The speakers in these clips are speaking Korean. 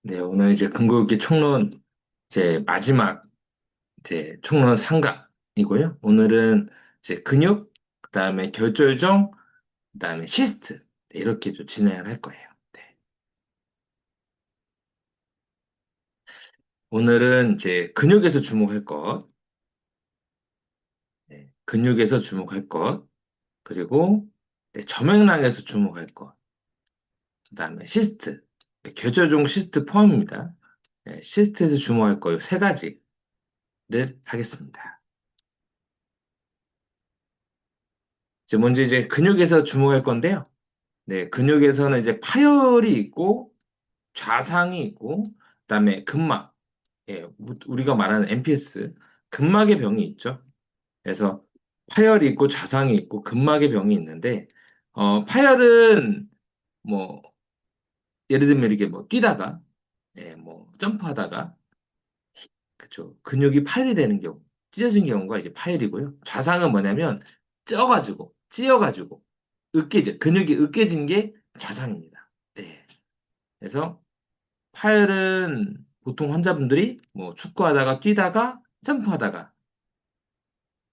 네, 오늘 이제 근고흡기 총론 이제 마지막 이제 총론 상강이고요. 오늘은 이제 근육, 그다음에 결절정, 그다음에 시스트 네, 이렇게 좀 진행을 할 거예요. 네. 오늘은 이제 근육에서 주목할 것, 네, 근육에서 주목할 것, 그리고 네, 점액락에서 주목할 것, 그다음에 시스트, 네, 결절종 시스트 포함입니다. 네, 시스트에서 주목할 거 요 세 가지를 하겠습니다. 이제 먼저 이제 근육에서 주목할 건데요. 네, 근육에서는 이제 파열이 있고 좌상이 있고 그다음에 근막, 예, 우리가 말하는 MPS, 근막의 병이 있죠. 그래서 파열이 있고 좌상이 있고 근막의 병이 있는데 파열은 뭐 예를 들면 이렇게 뭐 뛰다가 뭐 점프하다가 그쵸 근육이 파열이 되는 경우 찢어진 경우가 이제 파열이고요. 좌상은 뭐냐면 쪄가지고 찢어가지고 으깨져 근육이 으깨진 게 좌상입니다. 네. 그래서 파열은 보통 환자분들이 뭐 축구하다가 뛰다가 점프하다가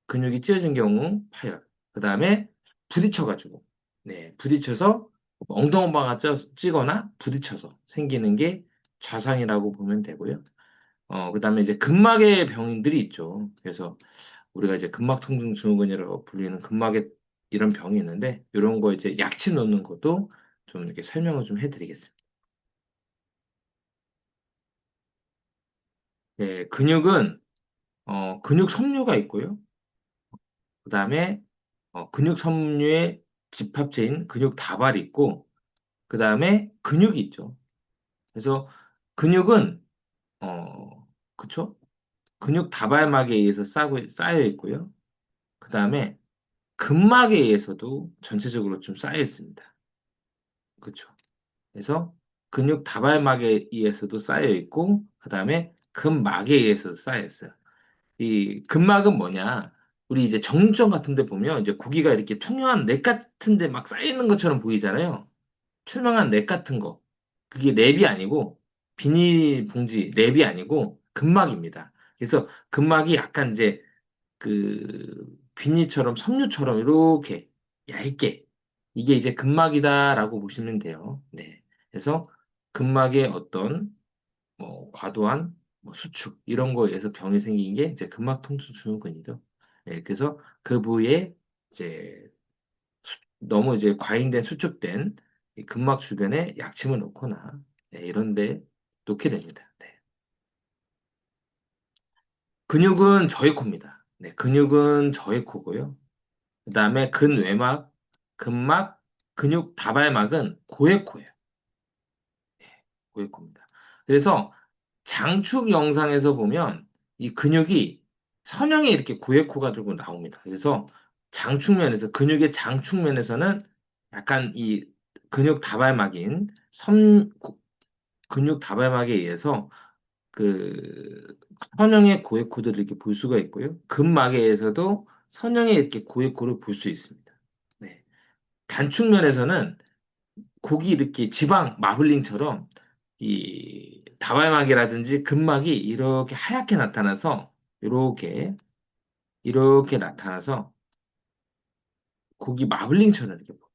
근육이 찢어진 경우 파열. 그 다음에 부딪혀가지고, 네, 부딪혀서 엉덩방아 찌거나 부딪혀서 생기는 게 좌상이라고 보면 되고요. 그 다음에 이제 근막의 병들이 있죠. 그래서 우리가 이제 근막통증 증후군이라고 불리는 근막에 이런 병이 있는데, 이런 거 이제 약치 놓는 것도 좀 이렇게 설명을 좀 해드리겠습니다. 네, 근육은 근육 섬유가 있고요. 그 다음에 근육 섬유의 집합체인 근육 다발이 있고, 그 다음에 근육이 있죠. 그래서 근육은 그쵸? 근육 다발막에 의해서 쌓여 있고요. 그 다음에 근막에 의해서도 전체적으로 좀 쌓여 있습니다. 그쵸? 그래서 근육 다발막에 의해서도 쌓여 있고, 그 다음에 근막에 의해서도 쌓여 있어요. 이 근막은 뭐냐? 우리 이제 정육점 같은 데 보면 이제 고기가 이렇게 투명한 넥 같은 데 막 쌓여 있는 것처럼 보이잖아요. 투명한 넥 같은 거. 그게 랩이 아니고 비닐 봉지 랩이 아니고 근막입니다. 그래서 근막이 약간 이제 그 비닐처럼 섬유처럼 이렇게 얇게 이게 이제 근막이다라고 보시면 돼요. 네. 그래서 근막의 어떤 뭐 과도한 뭐 수축 이런 거에 의해서 병이 생긴 게 이제 근막 통증 증후군이죠. 예, 그래서 그 부위에 이제 너무 이제 과잉된 수축된 이 근막 주변에 약침을 놓거나 이런 데 놓게 됩니다. 네. 근육은 저희 코입니다. 네, 근육은 저희 코고요. 그다음에 근외막, 근막, 근육 다발막은 고의 코예요. 고의 코입니다. 그래서 장축 영상에서 보면 이 근육이 선형에 이렇게 고에코가 들고 나옵니다. 그래서 장축면에서 근육의 장축면에서는 약간 이 근육 다발막인 근육 다발막에 의해서 그 선형의 고에코들을 이렇게 볼 수가 있고요. 근막에 의해서도 선형의 이렇게 고에코를 볼 수 있습니다. 네. 단축면에서는 고기 이렇게 지방 마블링처럼 이 다발막이라든지 근막이 이렇게 하얗게 나타나서 이렇게 나타나서 고기 마블링처럼 이렇게 보여요.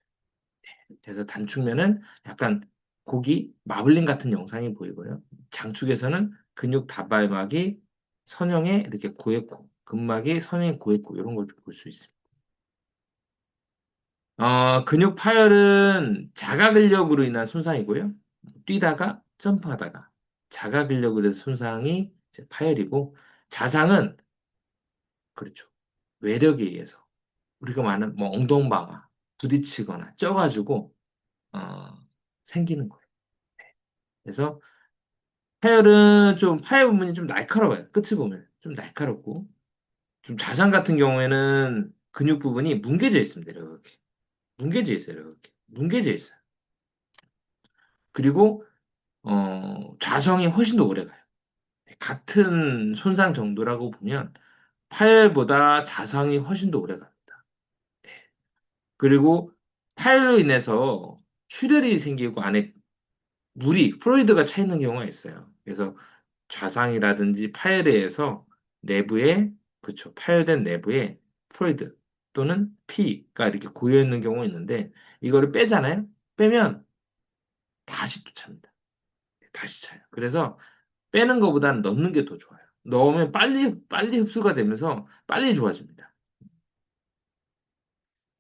그래서 단축면은 약간 고기 마블링 같은 영상이 보이고요. 장축에서는 근육 다발막이 선형의 이렇게 고에코, 근막이 선형의 고에코 이런 걸 볼 수 있습니다. 근육 파열은 자가 근력으로 인한 손상이고요. 뛰다가 점프하다가 자가 근력으로 해서 손상이 이제 파열이고 자상은 그렇죠. 외력에 의해서 우리가 말하는 뭐 엉덩방아 부딪히거나 쪄가지고 어, 생기는 거예요. 그래서 파열은 좀 파열 부분이 좀 날카로워요. 끝을 보면 좀 날카롭고 좀 자상 같은 경우에는 근육 부분이 뭉개져 있습니다. 이렇게 뭉개져 있어요. 이렇게 뭉개져 있어요. 그리고 좌성이 훨씬 더 오래 가요. 같은 손상 정도라고 보면 파열보다 자상이 훨씬 더 오래 갑니다. 그리고 파열로 인해서 출혈이 생기고 안에 물이, 플루이드가 차 있는 경우가 있어요. 그래서 좌상이라든지 파열에서 내부에, 그쵸, 파열된 내부에 플루이드 또는 피가 이렇게 고여 있는 경우가 있는데, 이거를 빼잖아요? 빼면 다시 또 찹니다. 다시 차요. 그래서 빼는 것보다는 넣는 게 더 좋아요. 넣으면 빨리 흡수가 되면서 빨리 좋아집니다.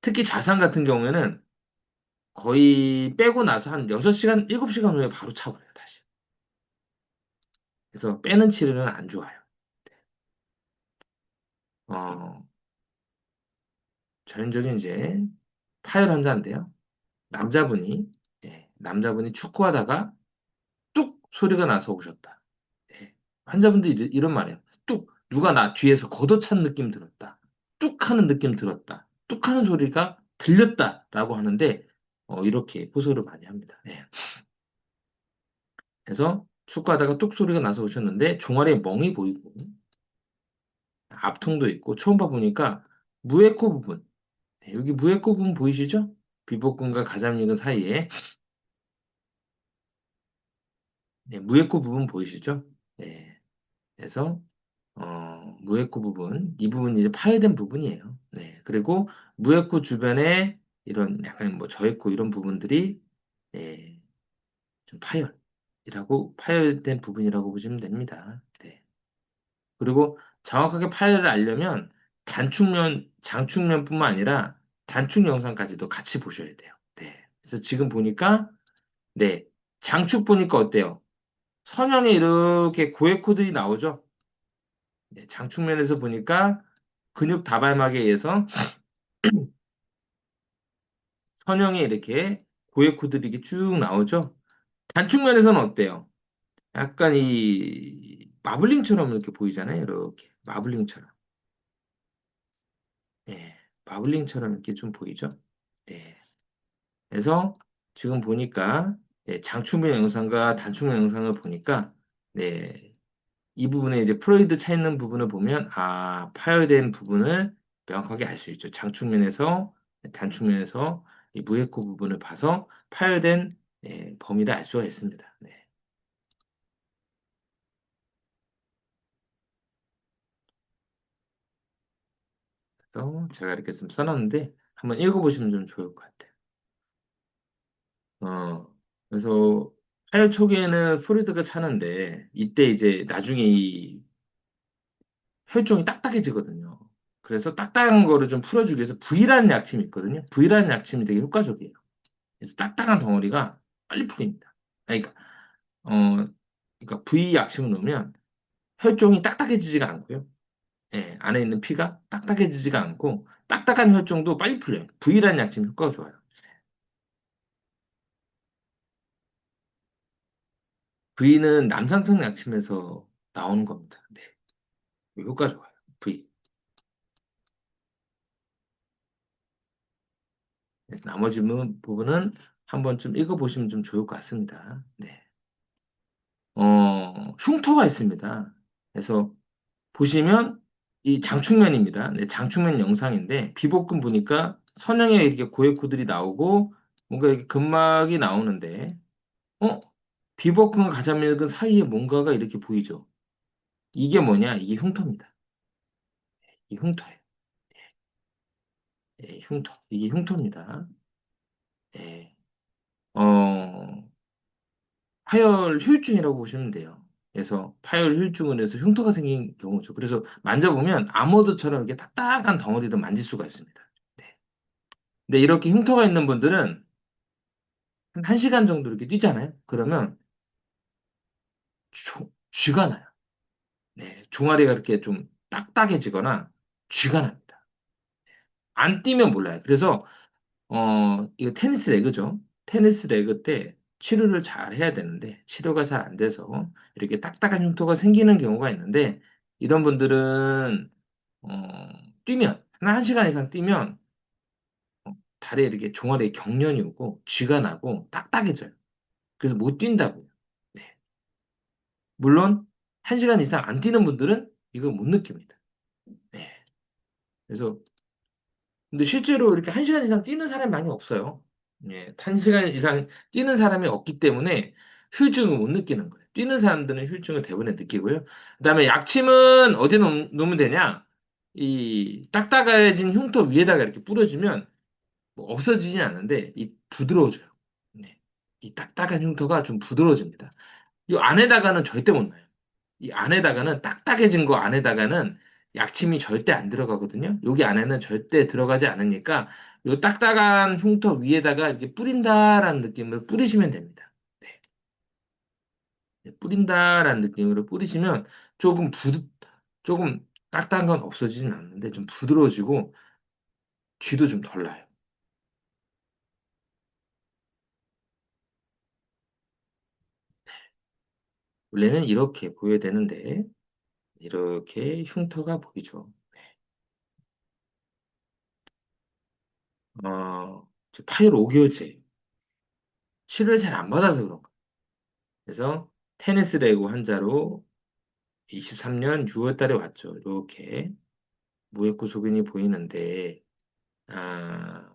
특히 좌상 같은 경우에는 거의 빼고 나서 한 6시간, 7시간 후에 바로 차버려요, 다시. 그래서 빼는 치료는 안 좋아요. 어, 전형적인 이제 파열 환자인데요. 남자분이, 남자분이 축구하다가 뚝 소리가 나서 오셨다. 예, 환자분들이 이런 말이에요. 뚝, 누가 나 뒤에서 걷어찬 느낌 들었다. 뚝 하는 느낌 들었다. 뚝 하는 소리가 들렸다라고 하는데, 이렇게 호소를 많이 합니다. 예. 그래서 축구하다가 뚝 소리가 나서 오셨는데 종아리에 멍이 보이고 압통도 있고 처음 봐보니까 무에코 부분, 여기 무에코 부분 보이시죠? 비복근과 가장육근 사이에 무에코 부분 보이시죠? 네, 그래서 무에코 부분, 이 부분이 이제 파열된 부분이에요. 네, 그리고 무에코 주변에 이런 약간 뭐 저에코 이런 부분들이 예, 좀 파열된 부분이라고 보시면 됩니다. 네. 그리고 정확하게 파일을 알려면 장축면뿐만 아니라 단축 영상까지도 같이 보셔야 돼요. 네. 그래서 지금 보니까, 네. 장축 보니까 어때요? 선형에 이렇게 고해코들이 나오죠? 네, 장축면에서 보니까 근육 다발막에 의해서 선형에 이렇게 고해코들이 이렇게 쭉 나오죠? 단축면에서는 어때요? 약간 이 마블링처럼 이렇게 보이잖아요. 이렇게 마블링처럼. 네, 마블링처럼 이렇게 좀 보이죠? 네. 그래서 지금 보니까 장축면 영상과 단축면 영상을 보니까 네, 이 부분에 이제 프로이드 차 있는 부분을 보면 파열된 부분을 명확하게 알 수 있죠. 장축면에서 단축면에서 이 무에코 부분을 봐서 파열된 범위를 알 수가 있습니다. 네. 그래서 제가 이렇게 좀 써놨는데 한번 읽어보시면 좀 좋을 것 같아요. 그래서 파열 초기에는 프로이드가 차는데 이때 이제 나중에 이 혈종이 딱딱해지거든요. 그래서 딱딱한 거를 좀 풀어주기 위해서 V라는 약침이 있거든요. V라는 약침이 되게 효과적이에요. 그래서 딱딱한 덩어리가 빨리 풀립니다. 아니, 어, 그러니까 V 약침을 넣으면 혈종이 딱딱해지지가 않고요. 예, 안에 있는 피가 딱딱해지지가 않고 딱딱한 혈종도 빨리 풀려요. V라는 약침 효과가 좋아요. V는 남상선 약침에서 나오는 겁니다. 네, 효과 좋아요. V. 그래서 나머지 부분은 한번 좀 읽어보시면 좀 좋을 것 같습니다. 네. 흉터가 있습니다. 그래서 보시면 이 장축면입니다. 네, 장축면 영상인데 비복근 보니까 선형에 이렇게 고해코들이 나오고 뭔가 이렇게 근막이 나오는데 어? 비복근과 가장밀근 사이에 뭔가가 이렇게 보이죠. 이게 뭐냐? 이게 흉터입니다. 이 흉터예요. 흉터. 이게 흉터입니다. 예. 어, 파열 후유증이라고 보시면 돼요. 그래서 파열 후유증을 해서 흉터가 생긴 경우죠. 그래서 만져보면 아모드처럼 이렇게 딱딱한 덩어리를 만질 수가 있습니다. 네. 근데 이렇게 흉터가 있는 분들은 한 1시간 정도 이렇게 뛰잖아요. 그러면 쥐가 나요. 네. 종아리가 이렇게 좀 딱딱해지거나 쥐가 납니다. 안 뛰면 몰라요. 그래서 이거 테니스 레그죠. 테니스 레그 때 치료를 잘 해야 되는데 치료가 잘 안 돼서 이렇게 딱딱한 흉터가 생기는 경우가 있는데 이런 분들은 뛰면 한 1시간 이상 뛰면 다리에 이렇게 종아리에 경련이 오고 쥐가 나고 딱딱해져요. 그래서 못 뛴다고요. 네. 물론 1시간 이상 안 뛰는 분들은 이걸 못 느낍니다. 네. 그래서 근데 실제로 이렇게 1시간 이상 뛰는 사람이 많이 없어요. 예, 1시간 이상 뛰는 사람이 없기 때문에 휴증을 못 느끼는 거예요. 뛰는 사람들은 휴증을 대부분 느끼고요. 그다음에 약침은 어디 놓으면 되냐? 이 딱딱해진 흉터 위에다가 이렇게 뿌려주면 뭐 없어지진 않는데 이 부드러워져요. 네. 이 딱딱한 흉터가 좀 부드러워집니다. 이 안에다가는 절대 못 넣어요. 이 안에다가는 딱딱해진 거 안에다가는 약침이 절대 안 들어가거든요. 여기 안에는 절대 들어가지 않으니까 이 딱딱한 흉터 위에다가 이렇게 뿌린다라는 느낌으로 뿌리시면 됩니다. 네. 네, 뿌린다라는 느낌으로 뿌리시면 조금 조금 딱딱한 건 없어지진 않는데 좀 부드러워지고 쥐도 좀 덜 나요. 원래는 이렇게 보여야 되는데 이렇게 흉터가 보이죠. 파열 5개월째 치료를 잘 안 받아서 그런 거예요. 그래서 테니스 레고 환자로 23년 6월 달에 왔죠. 이렇게 무액구 소견이 보이는데 아,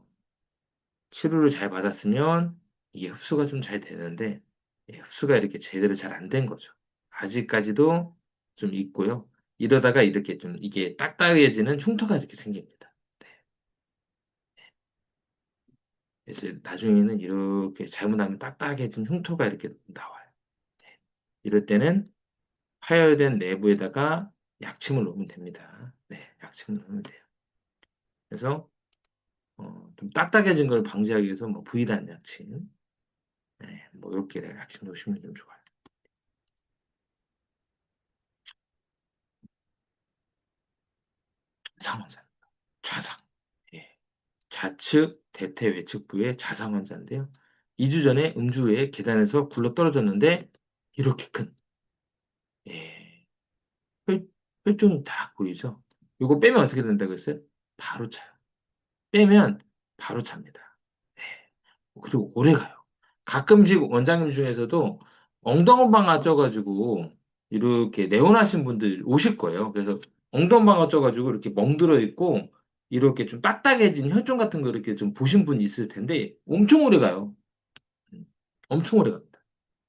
치료를 잘 받았으면 이게 흡수가 좀 잘 되는데 흡수가 이렇게 제대로 잘 안 된 거죠. 아직까지도 좀 있고요. 이러다가 이렇게 좀 이게 딱딱해지는 흉터가 이렇게 생깁니다. 네. 그래서 나중에는 이렇게 잘못하면 딱딱해진 흉터가 이렇게 나와요. 네. 이럴 때는 파열된 내부에다가 약침을 놓으면 됩니다. 네, 약침을 놓으면 돼요. 그래서 좀 딱딱해진 걸 방지하기 위해서 뭐 부위단 약침, 네, 뭐 이렇게 약침 놓으시면 좀 좋아요. 자상환자, 좌상, 예. 좌측 대퇴 외측 부의 자상 환자인데요. 2주 전에 음주에 계단에서 굴러 떨어졌는데 이렇게 큰 예, 혈, 혈종이 딱 보이죠? 이거 빼면 어떻게 된다고 했어요? 바로 차요. 빼면 바로 찹니다. 예. 그리고 오래 가요. 가끔씩 원장님 중에서도 엉덩방아 쪄가지고 이렇게 내원하신 분들 오실 거예요. 그래서 엉덩방아 쪄가지고 이렇게 멍들어 있고 이렇게 좀 딱딱해진 혈종 같은 거 이렇게 좀 보신 분 있을 텐데 엄청 오래 가요. 음, 엄청 오래 갑니다.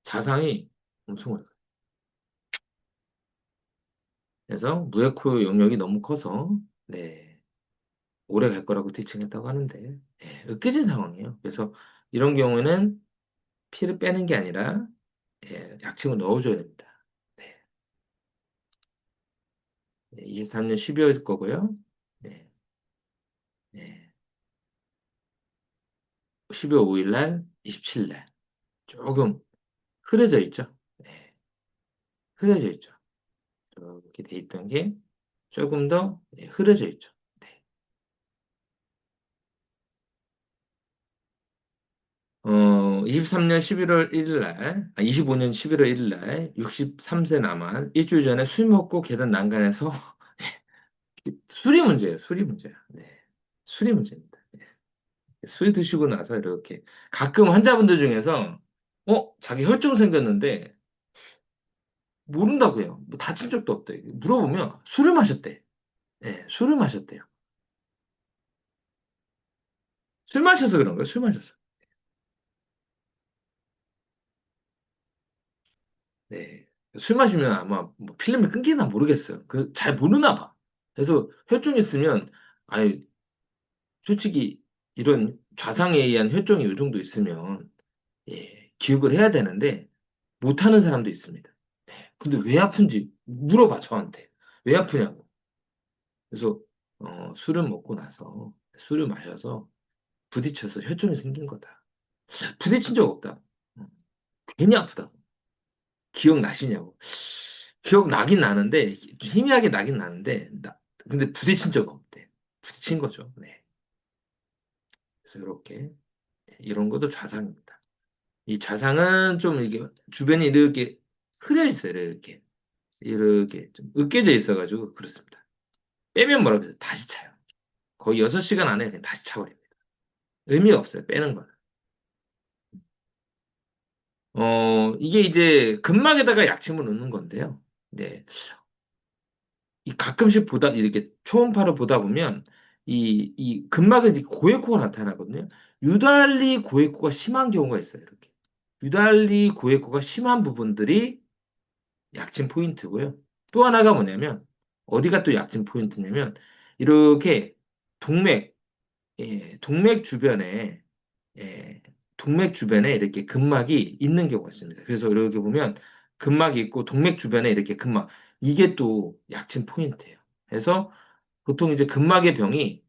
자상이 엄청 오래 가요. 그래서 무에코 영역이 너무 커서 네, 오래 갈 거라고 티칭했다고 하는데 예, 으깨진 상황이에요. 그래서 이런 경우는 피를 빼는 게 아니라 예, 약침을 넣어줘야 됩니다. 네, 23년 12월 거고요. 네, 네. 12월 5일 날, 27일 날 조금 흐려져 있죠. 네, 흐려져 있죠. 이렇게 돼 있던 게 조금 더 네, 흐려져 있죠. 네. 23년 11월 1일 날, 25년 11월 1일 날, 63세 남아 일주일 전에 술 먹고 계단 난간에서 술이 문제예요. 술이 문제야. 네. 술이 문제입니다. 네. 술 드시고 나서 이렇게 가끔 환자분들 중에서 자기 혈증 생겼는데 모른다고요. 뭐 다친 적도 없대. 물어보면 술을 마셨대. 네, 술을 마셨대요. 술 마셔서 그런 거예요. 술 마셔서. 네. 술 마시면 아마 뭐 필름이 끊기나 모르겠어요. 그 잘 모르나 봐. 그래서 혈증 있으면 아니 솔직히 이런 좌상에 의한 혈종이 이 정도 있으면 예, 기억을 해야 되는데 못하는 사람도 있습니다. 네. 근데 왜 아픈지 물어봐 저한테. 왜 아프냐고. 그래서 술을 먹고 나서 술을 마셔서 부딪혀서 혈종이 생긴 거다. 부딪힌 적 없다. 어, 괜히 아프다. 기억나시냐고. 기억나긴 나는데 희미하게 나긴 나는데 근데 부딪힌 적 없대. 부딪힌 거죠. 네. 그래서 이렇게 이런 것도 좌상입니다. 이 좌상은 좀 이게 주변이 이렇게 흐려 있어요. 이렇게 좀 으깨져 있어가지고 그렇습니다. 빼면 뭐라고 해서 다시 차요. 거의 6시간 안에 그냥 다시 차버립니다. 의미가 없어요. 빼는 거는. 이게 이제 근막에다가 약침을 넣는 건데요. 네. 이 가끔씩 이렇게 초음파를 보다 보면 이 근막에 이렇게 고액호가 나타나거든요. 유달리 고액호가 심한 경우가 있어요. 이렇게. 유달리 고액고가 심한 부분들이 약진 포인트고요. 또 하나가 뭐냐면, 어디가 또 약진 포인트냐면, 이렇게 동맥, 동맥 주변에, 예, 동맥 주변에 이렇게 근막이 있는 경우가 있습니다. 그래서 이렇게 보면 근막이 있고 동맥 주변에 이렇게 근막, 이게 또 약진 포인트예요. 그래서 보통 이제 근막의 병이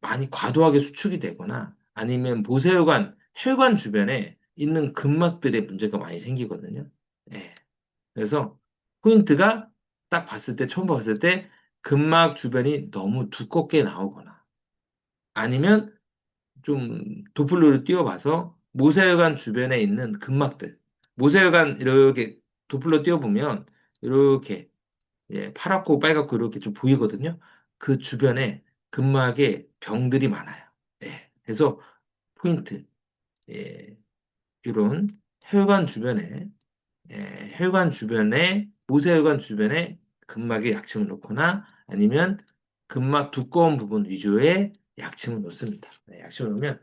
많이 과도하게 수축이 되거나 아니면 모세혈관, 혈관 주변에 있는 근막들의 문제가 많이 생기거든요. 예. 그래서 포인트가 딱 봤을 때, 처음 봤을 때 근막 주변이 너무 두껍게 나오거나 아니면 좀 도플러를 띄워봐서 모세혈관 주변에 있는 근막들, 모세혈관 이렇게 도플러 띄워보면 이렇게 파랗고 빨갛고 이렇게 좀 보이거든요. 그 주변에 근막에 병들이 많아요. 예, 그래서 포인트, 예, 이런 혈관 주변에, 혈관 주변에, 모세혈관 주변에 근막에 약침을 놓거나 아니면 근막 두꺼운 부분 위주의 약침을 놓습니다. 약침을 놓으면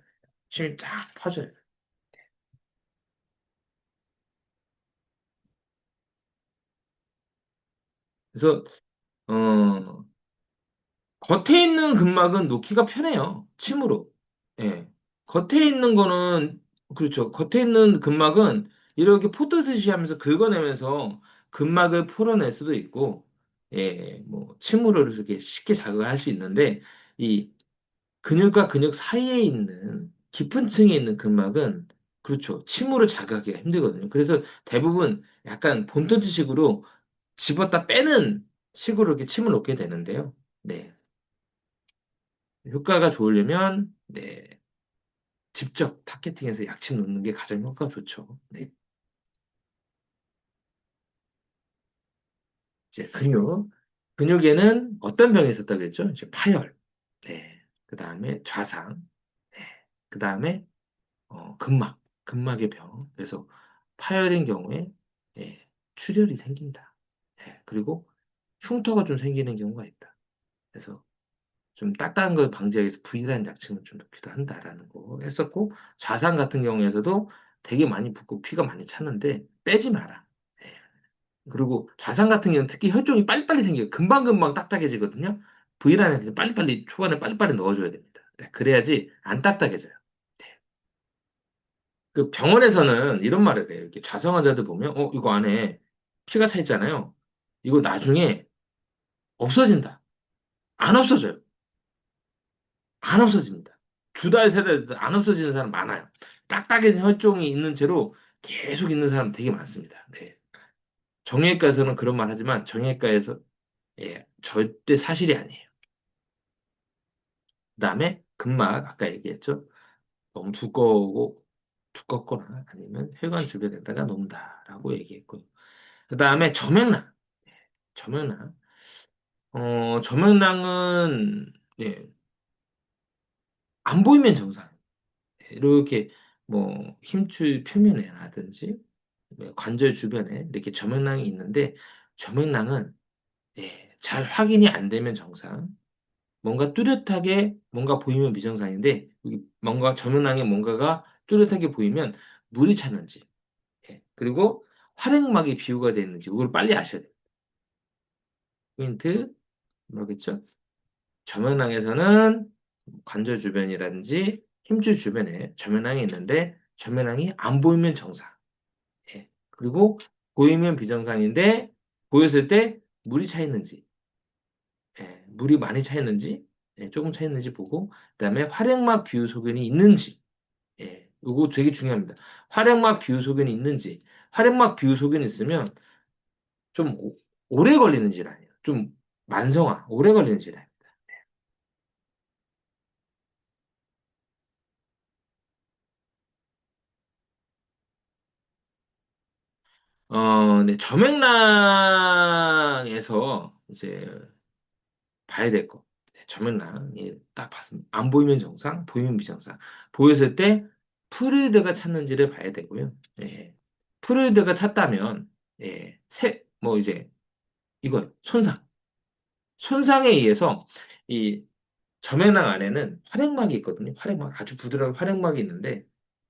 침이 쫙 퍼져요. 그래서, 어, 겉에 있는 근막은 놓기가 편해요. 침으로. 예. 겉에 있는 거는, 그렇죠. 겉에 있는 근막은 이렇게 포도듯이 하면서 긁어내면서 근막을 풀어낼 수도 있고, 뭐, 침으로 이렇게 쉽게 자극을 할 수 있는데, 이 근육과 근육 사이에 있는 깊은 층에 있는 근막은, 그렇죠. 침으로 자극하기가 힘들거든요. 그래서 대부분 약간 본토지식으로 집었다 빼는 식으로 이렇게 침을 놓게 되는데요. 네. 효과가 좋으려면, 직접 타겟팅해서 약침 놓는 게 가장 효과가 좋죠. 네. 이제 근육. 근육에는 어떤 병이 있었다고 그랬죠? 이제 파열. 네. 그 다음에 좌상. 네. 그 다음에, 근막. 근막의 병. 그래서 파열인 경우에, 출혈이 생긴다. 그리고 흉터가 좀 생기는 경우가 있다. 그래서 좀 딱딱한 걸 방지하기 위해서 V라는 약침을 좀 넣기도 한다라는 거 했었고, 좌상 같은 경우에서도 되게 많이 붓고 피가 많이 차는데 빼지 마라. 예. 그리고 좌상 같은 경우는 특히 혈종이 빨리빨리 생겨요. 금방금방 딱딱해지거든요. V라는 약침 빨리빨리 초반에 빨리빨리 넣어줘야 됩니다. 그래야지 안 딱딱해져요. 네. 그 병원에서는 이런 말을 해요. 이렇게 좌상 환자들 보면 이거 안에 피가 차 있잖아요. 이거 나중에 없어진다. 안 없어져요. 안 없어집니다. 두 달, 세 달, 안 없어지는 사람 많아요. 딱딱한 혈종이 있는 채로 계속 있는 사람 되게 많습니다. 네. 정형외과에서는 그런 말 하지만 정형외과에서 절대 사실이 아니에요. 그다음에 근막 아까 얘기했죠. 너무 두껍거나 아니면 혈관 주변에다가 놓는다라고 얘기했고요. 그다음에 저명랑. 저명랑. 저명랑은 안 보이면 정상. 이렇게 뭐 힘줄 표면에라든지 뭐 관절 주변에 이렇게 저명랑이 있는데 저명랑은 잘 확인이 안 되면 정상. 뭔가 뚜렷하게 뭔가 보이면 비정상인데 여기 뭔가 저명랑에 뭔가가 뚜렷하게 보이면 물이 찼는지 그리고 활액막이 비유가 되어 있는지 이걸 빨리 아셔야 돼요. 포인트 뭐겠죠? 저명랑에서는 관절 주변이라든지 힘줄 주변에 저명랑이 있는데 저명랑이 안 보이면 정상. 그리고 보이면 비정상인데 보였을 때 물이 차 있는지, 물이 많이 차 있는지, 조금 차 있는지 보고 그다음에 활액막 비유 소견이 있는지, 이거 되게 중요합니다. 활액막 비유 소견이 있는지, 활액막 비유 소견이 있으면 좀 오래 걸리는 질환이에요. 좀 만성화, 오래 걸리는 질환. 네, 저맥락에서 이제 봐야 될 거. 네, 저맥락. 딱 봤습니다. 안 보이면 정상, 보이면 비정상. 보였을 때 프루이드가 찼는지를 봐야 되고요. 예. 프루이드가 찼다면, 뭐 이제 이거 손상. 손상에 의해서 이 저맥락 안에는 활액막이 있거든요. 활액막, 아주 부드러운 활액막이 있는데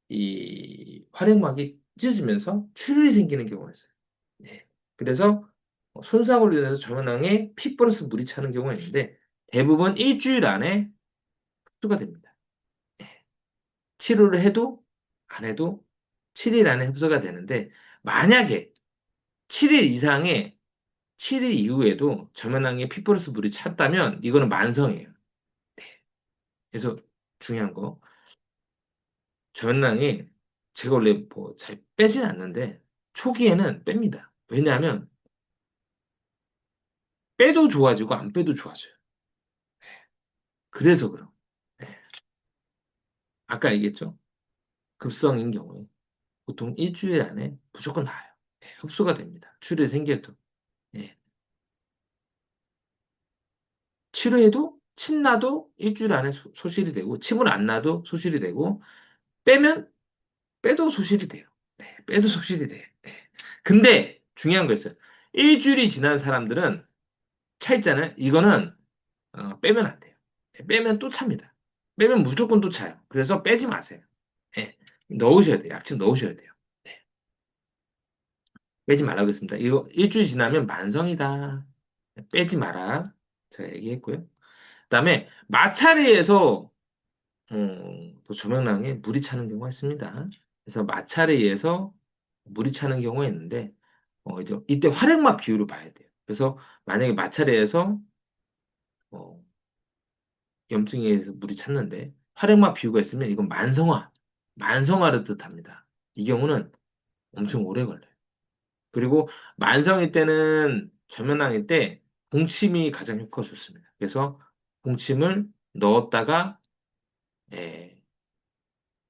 이 활액막이 찢어지면서 출혈이 생기는 경우가 있어요. 네. 그래서 손상으로 인해서 저면낭에 피 플러스 물이 차는 경우가 있는데 대부분 일주일 안에 흡수가 됩니다. 치료를 해도 안 해도 7일 안에 흡수가 되는데 만약에 7일 이상의 7일 이후에도 저면낭에 피 플러스 물이 찼다면 이거는 만성이에요. 그래서 중요한 거 저면낭이 제가 원래 뭐 잘 빼진 않는데 초기에는 뺍니다. 왜냐하면 빼도 좋아지고 안 빼도 좋아져요. 그래서 그럼. 네. 아까 얘기했죠? 급성인 경우에 보통 일주일 안에 무조건 나아요. 네, 흡수가 됩니다. 출혈이 생겨도. 예. 치료해도 침 나도 일주일 안에 소실이 되고 침을 안 나도 소실이 되고 빼면 빼도 소실이 돼요. 네, 빼도 소실이 돼. 네. 근데 중요한 거 있어요. 일주일이 지난 사람들은 차 있잖아요. 이거는 빼면 안 돼요. 네, 빼면 또 찹니다. 빼면 무조건 또 차요. 그래서 빼지 마세요. 예, 넣으셔야 돼요. 약침 넣으셔야 돼요. 네, 빼지 말라고 했습니다. 이거 일주일 지나면 만성이다. 빼지 마라. 제가 얘기했고요. 그다음에 마찰에 의해서 또 조명랑에 물이 차는 경우가 있습니다. 그래서 마찰에 의해서 물이 차는 경우가 있는데 이제 이때 활액막 비율을 봐야 돼요. 그래서 만약에 마찰에 의해서 어, 염증에 의해서 물이 찼는데 활액막 비유가 있으면 이건 만성화를 뜻합니다. 이 경우는 엄청 오래 걸려요. 그리고 만성일 때는 저면왕일 때 봉침이 가장 효과가 좋습니다. 그래서 봉침을 넣었다가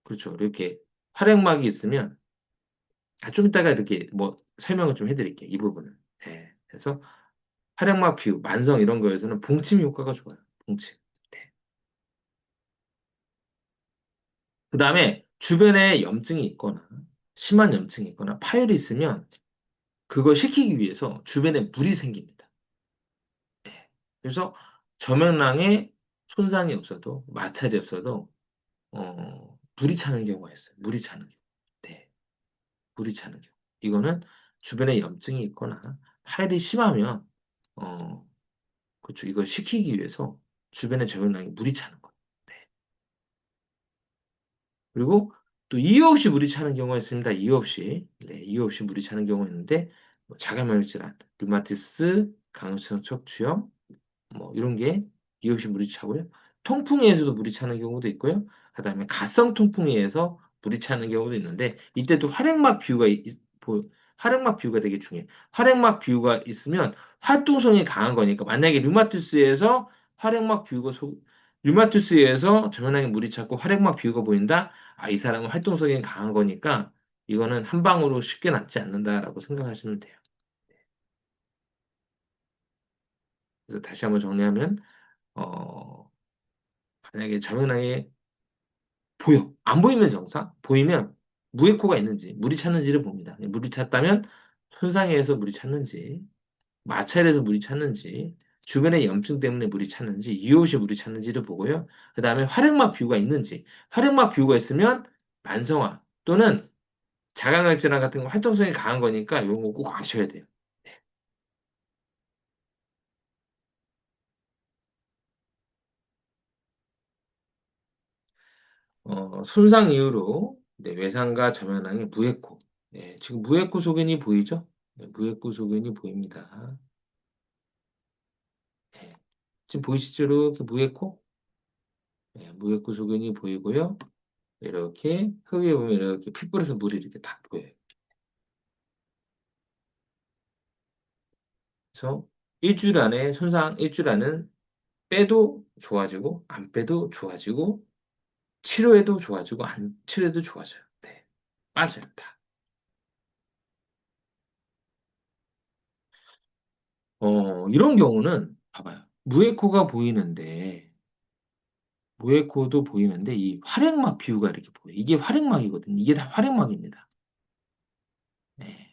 그렇죠. 이렇게 활액막이 있으면 좀 이따가 이렇게 뭐 설명을 좀 해드릴게요. 이 부분은. 그래서 활액막 비유, 만성 이런 거에서는 봉침 효과가 좋아요. 봉침. 네. 그 다음에 주변에 염증이 있거나 심한 염증이 있거나 파열이 있으면 그걸 식히기 위해서 주변에 물이 생깁니다. 그래서 저명랑에 손상이 없어도 마찰이 없어도 물이 차는 경우가 있어요. 물이 차는 경우. 네, 물이 차는 경우. 이거는 주변에 염증이 있거나 파열이 심하면 어, 그렇죠. 이걸 식히기 위해서 주변에 저명랑에 물이 차는 거예요. 네. 그리고 또 이유 없이 물이 차는 경우가 있습니다. 이유 없이. 네, 이유 없이 물이 차는 경우가 있는데, 뭐 자가면역질환, 류마티스, 강성 척추염, 뭐 이런 게 이유 없이 물이 차고요. 통풍에 의해서도 물이 차는 경우도 있고요. 그다음에 가성 통풍에 의해서 물이 차는 경우도 있는데, 이때도 활액막 비유가 되게 중요해요. 활액막 비유가 있으면 활동성이 강한 거니까, 만약에 류마티스에서 저면하게 물이 찼고 활액막 비유가 보인다. 이 사람은 활동성이 강한 거니까 이거는 한 방으로 쉽게 낫지 않는다라고 생각하시면 돼요. 그래서 다시 한번 정리하면 어, 만약에 저면하게 보여. 안 보이면 정상, 보이면 무에코가 있는지, 물이 찼는지를 봅니다. 물이 찼다면 손상에 의해서 물이 찼는지, 마찰에서 물이 찼는지, 주변의 염증 때문에 물이 찼는지, 이웃이 물이 찼는지를 보고요. 그 다음에 활액막 비유가 있는지, 활액막 비유가 있으면 만성화 또는 자가면역질환 같은 거 활동성이 강한 거니까 이런 거 꼭 아셔야 돼요. 손상 이후로 네, 외상과 저면왕의 무에코. 네, 지금 무에코 소견이 보이죠? 네, 무에코 소견이 보입니다. 네, 지금 보이시죠? 이렇게 무에코? 네, 무에코 소견이 보이고요. 이렇게 흡입에 보면 이렇게 핏불에서 물이 이렇게 딱 보여요. 그래서 일주일 안은 빼도 좋아지고 안 빼도 좋아지고 치료해도 좋아지고 안 치료해도 좋아져요. 네, 맞아요. 다. 이런 경우는 봐봐요. 무에코도 보이는데 이 활액막 비유가 이렇게 보여요. 이게 활액막이거든요. 이게 다 활액막입니다. 네.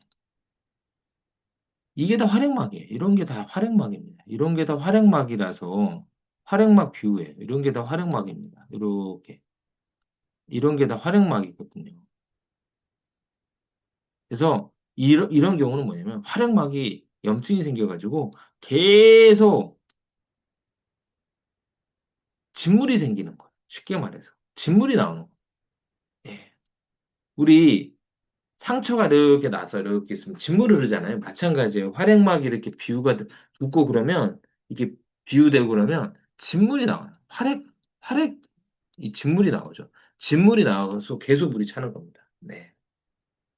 이게 다 활액막이에요. 이런 게 다 활액막입니다. 이런 게 다 활액막이라서 활액막 비유예요. 이런 게 다 활액막입니다. 이렇게. 이런 게 다 활액막이거든요. 그래서 이런 경우는 뭐냐면 활액막이 염증이 생겨가지고 계속 진물이 생기는 거예요. 쉽게 말해서. 진물이 나오는 거예요. 예. 우리 상처가 이렇게 나서 이렇게 있으면 진물 흐르잖아요. 마찬가지예요. 활액막이 이렇게 붓고 그러면 이게 비유되고 그러면 진물이 나와요. 이 진물이 나오죠. 진물이 나와서 계속 물이 차는 겁니다. 네.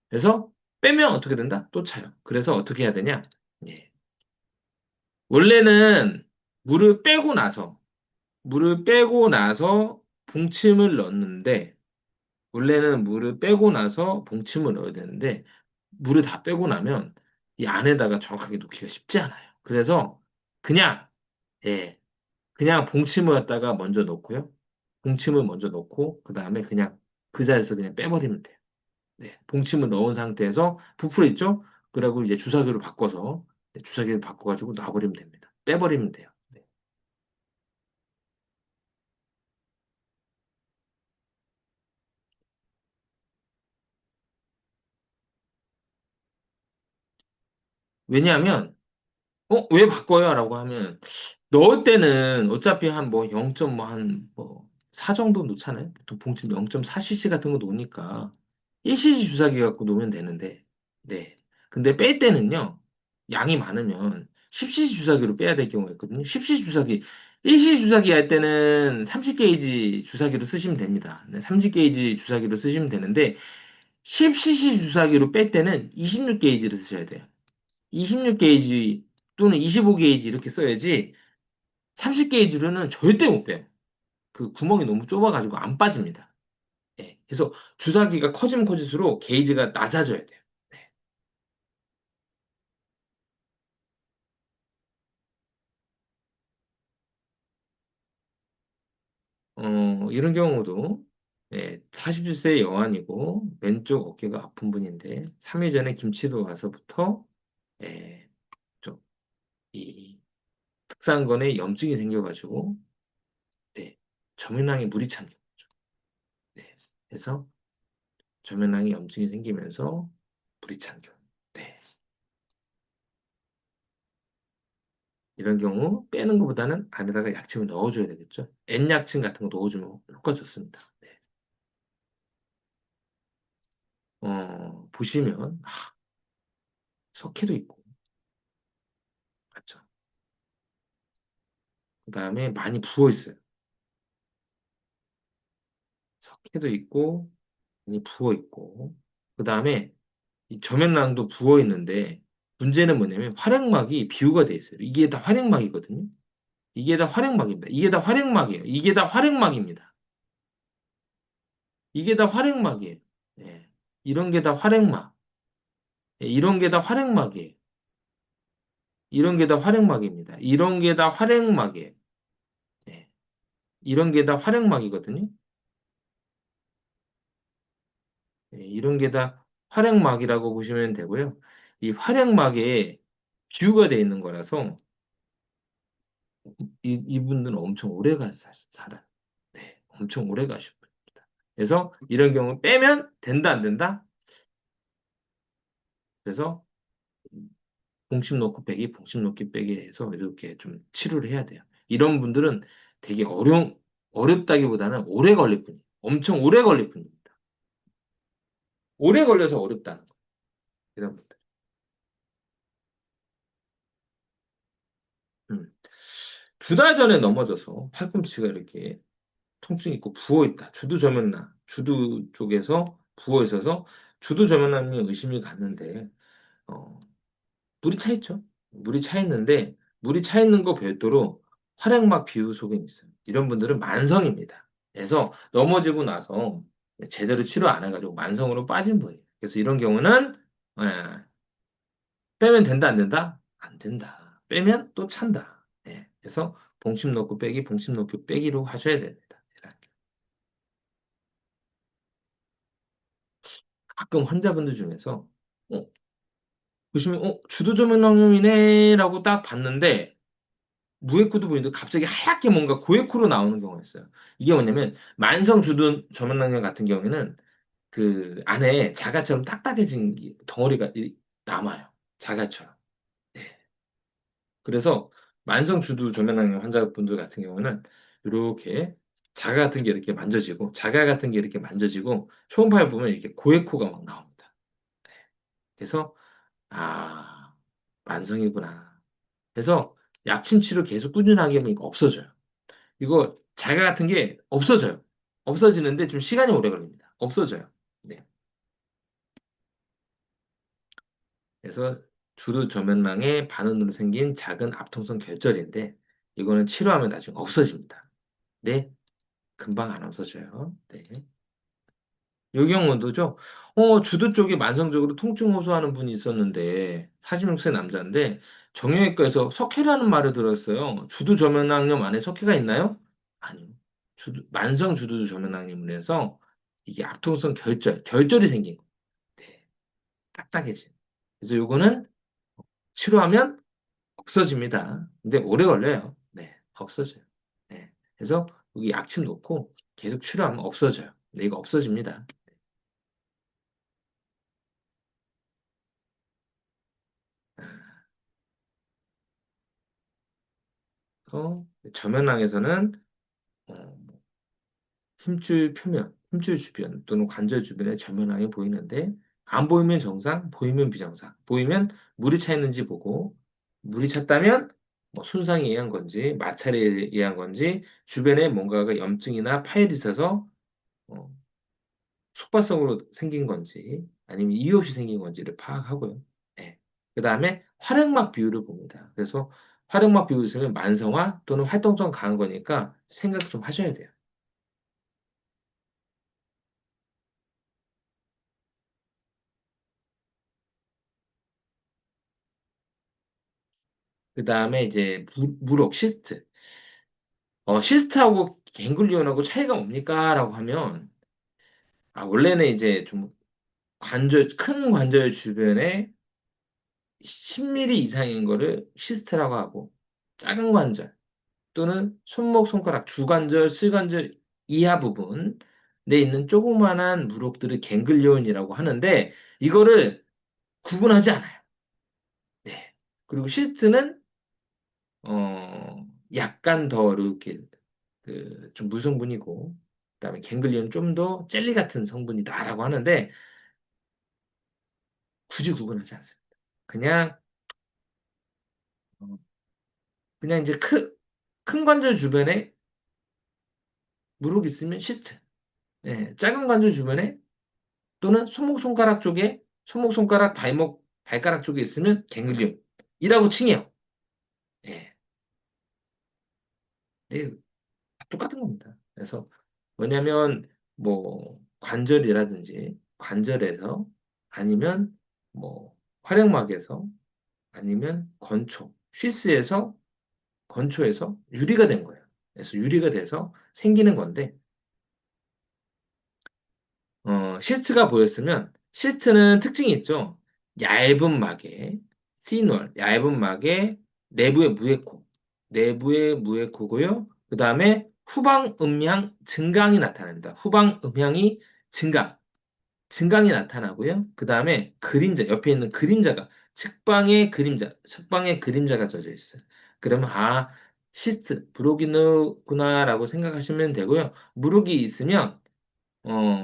그래서 빼면 어떻게 된다? 또 차요. 그래서 어떻게 해야 되냐? 예. 원래는 물을 빼고 나서 물을 빼고 나서 봉침을 넣는데 원래는 물을 빼고 나서 봉침을 넣어야 되는데 물을 다 빼고 나면 이 안에다가 정확하게 놓기가 쉽지 않아요. 그래서 그냥 예, 그냥 봉침을 갖다가 먼저 넣고요. 봉침을 먼저 넣고 그다음에 그냥 그 자리에서 그냥 빼버리면 돼요. 네, 봉침을 넣은 상태에서 부풀어 있죠? 그리고 이제 주사기로 바꿔서 네, 주사기를 바꿔가지고 놔버리면 됩니다. 빼버리면 돼요. 네. 왜냐하면 왜 바꿔요? 라고 하면, 넣을 때는 어차피 한 뭐 0. 뭐 한 뭐 4 정도 놓잖아요? 보통 봉침 0.4cc 같은 거 놓으니까 1cc 주사기 갖고 놓으면 되는데, 네. 근데 뺄 때는요, 양이 많으면 10cc 주사기로 빼야 될 경우가 있거든요. 10cc 주사기, 1cc 주사기 할 때는 30게이지 주사기로 쓰시면 됩니다. 네, 30게이지 주사기로 쓰시면 되는데, 10cc 주사기로 뺄 때는 26게이지를 쓰셔야 돼요. 26게이지 또는 25게이지 이렇게 써야지 30게이지로는 절대 못 빼요. 그 구멍이 너무 좁아가지고 안 빠집니다. 예. 그래서 주사기가 커지면 커질수록 게이지가 낮아져야 돼요. 네. 이런 경우도 47세 여환이고 왼쪽 어깨가 아픈 분인데 3일 전에 김치도 와서부터 예, 좀이 특산건에 염증이 생겨가지고 네, 점유낭에 물이 찬 거죠. 네. 그래서 저면낭에 염증이 생기면서 불이 찬 경우. 네. 이런 경우 빼는 것보다는 안에다가 약침을 넣어줘야 되겠죠. N약침 같은 거 넣어주면 효과 좋습니다. 네. 보시면 석회도 있고 맞죠. 그 다음에 많이 부어 있어요. 석회도 있고 많이 부어 있고 그 다음에 이 저면낭도 부어 있는데 문제는 뭐냐면 활액막이 비유가 돼 있어요. 이게 다 활액막이거든요. 이게 다 활액막입니다. 이게 다 활액막이에요. 이게 다 활액막입니다. 이게 다 활액막이에요. 예. 이런 게 다 활액막. 예, 이런 게 다 활액막이에요. 이런 게 다 활액막입니다. 이런 게 다 활액막이에요. 예. 이런 게 다 활액막이거든요. 예, 이런 게 다 활액막이라고 보시면 되고요. 이 활액막에 뷰가 되어 있는 거라서 이분들은 엄청 오래 살아요. 네, 엄청 오래 가십니다. 그래서 이런 경우 빼면 된다, 안 된다? 그래서 봉심 놓고 빼기, 봉심 놓기 빼기 해서 이렇게 좀 치료를 해야 돼요. 이런 분들은 되게 어렵다기보다는 오래 걸릴 뿐이에요. 엄청 오래 걸릴 뿐입니다. 오래 걸려서 어렵다는 거예요. 이런 분들. 음. 2달 전에 넘어져서 팔꿈치가 이렇게 통증 있고 부어 있다. 주두저면남, 주두 쪽에서 부어 있어서 주두저면남이 의심이 갔는데 어, 물이 차 있죠. 물이 차 있는데 물이 차 있는 거 별도로 활액막 비우 속에 있어요. 이런 분들은 만성입니다. 그래서 넘어지고 나서 제대로 치료 안 해가지고 만성으로 빠진 분이에요. 그래서 이런 경우는 예, 빼면 된다 안 된다? 안 된다. 빼면 또 찬다. 예, 그래서 봉심 넣고 빼기, 봉심 넣고 빼기로 하셔야 됩니다. 가끔 환자분들 중에서 보시면 주도조면lang염이네라고 딱 봤는데 무에코도 보이는데 갑자기 하얗게 뭔가 고에코로 나오는 경우가 있어요. 이게 뭐냐면 만성 주둔 저면낭염 같은 경우에는 그 안에 자가처럼 딱딱해진 덩어리가 남아요. 자가처럼. 네. 그래서 만성 주두 조면항 환자분들 같은 경우는 이렇게 자가 같은 게 이렇게 만져지고 자가 같은 게 이렇게 만져지고 초음파를 보면 이렇게 고에코가 막 나옵니다. 그래서 아 만성이구나. 그래서 약침 치료 계속 꾸준하게 하면 이거 없어져요. 이거 자가 같은 게 없어져요. 없어지는데 좀 시간이 오래 걸립니다. 없어져요. 네. 그래서 주두 조면낭의 반응으로 생긴 작은 압통성 결절인데 이거는 치료하면 나중에 없어집니다. 네. 금방 안 없어져요. 네. 요 경우도죠. 주두 쪽에 만성적으로 통증 호소하는 분이 있었는데 46세 남자인데 정형외과에서 석회라는 말을 들었어요. 주두 저면낭염 안에 석회가 있나요? 아니요. 만성 주두 저면낭염을 해서 이게 압통성 결절이 생긴 거. 네. 딱딱해진. 그래서 요거는 치료하면 없어집니다. 근데 오래 걸려요. 네. 없어져요. 네. 그래서 여기 약침 놓고 계속 치료하면 없어져요. 근데 이거 없어집니다. 저면낭에서는 뭐 힘줄 표면, 힘줄 주변 또는 관절 주변에 저면낭이 보이는데 안 보이면 정상, 보이면 비정상. 보이면 물이 차 있는지 보고 물이 찼다면 뭐 손상에 의한 건지 마찰에 의한 건지 주변에 뭔가가 염증이나 파열이 있어서 어, 속발성으로 생긴 건지 아니면 이유 없이 생긴 건지를 파악하고요. 네. 그 다음에 활액막 비율을 봅니다. 그래서 활액막 비율이 있으면 만성화 또는 활동성 강한 거니까 생각 좀 하셔야 돼요. 그 다음에 이제 무록, 시스트. 시스트하고 갱글리온하고 차이가 뭡니까? 라고 하면, 원래는 이제 좀 큰 관절 주변에 10mm 이상인 거를 시스트라고 하고, 작은 관절 또는 손목, 손가락, 주관절, 실관절 이하 부분 내 있는 조그만한 무록들을 갱글리온이라고 하는데, 이거를 구분하지 않아요. 네. 그리고 시스트는, 약간 더 이렇게 좀 무성분이고, 그다음에 갱글리온 좀 더 젤리 같은 성분이다라고 하는데 굳이 구분하지 않습니다. 그냥 어, 그냥 이제 큰 관절 주변에 무릎 있으면 시트, 예, 작은 관절 주변에 또는 손목 손가락 쪽에 손목 손가락 발목 발가락 쪽에 있으면 갱글리온이라고 칭해요. 예, 네, 똑같은 겁니다. 그래서 왜냐하면 뭐 관절이라든지 관절에서 아니면 뭐 활액막에서 아니면 건초에서 유리가 된 거예요. 그래서 유리가 돼서 생기는 건데, 시스트가 보였으면, 시스트는 특징이 있죠. 얇은 막에, 시널, 얇은 막에 내부의 무에코고요. 그 다음에 후방 음향 증강이 나타납니다. 후방 음향이 증강. 증강이 나타나고요. 그 다음에 옆에 있는 측방에 그림자가 져져 있어요. 그러면, 시스트, 브로기누구나라고 생각하시면 되고요. 무록이 있으면,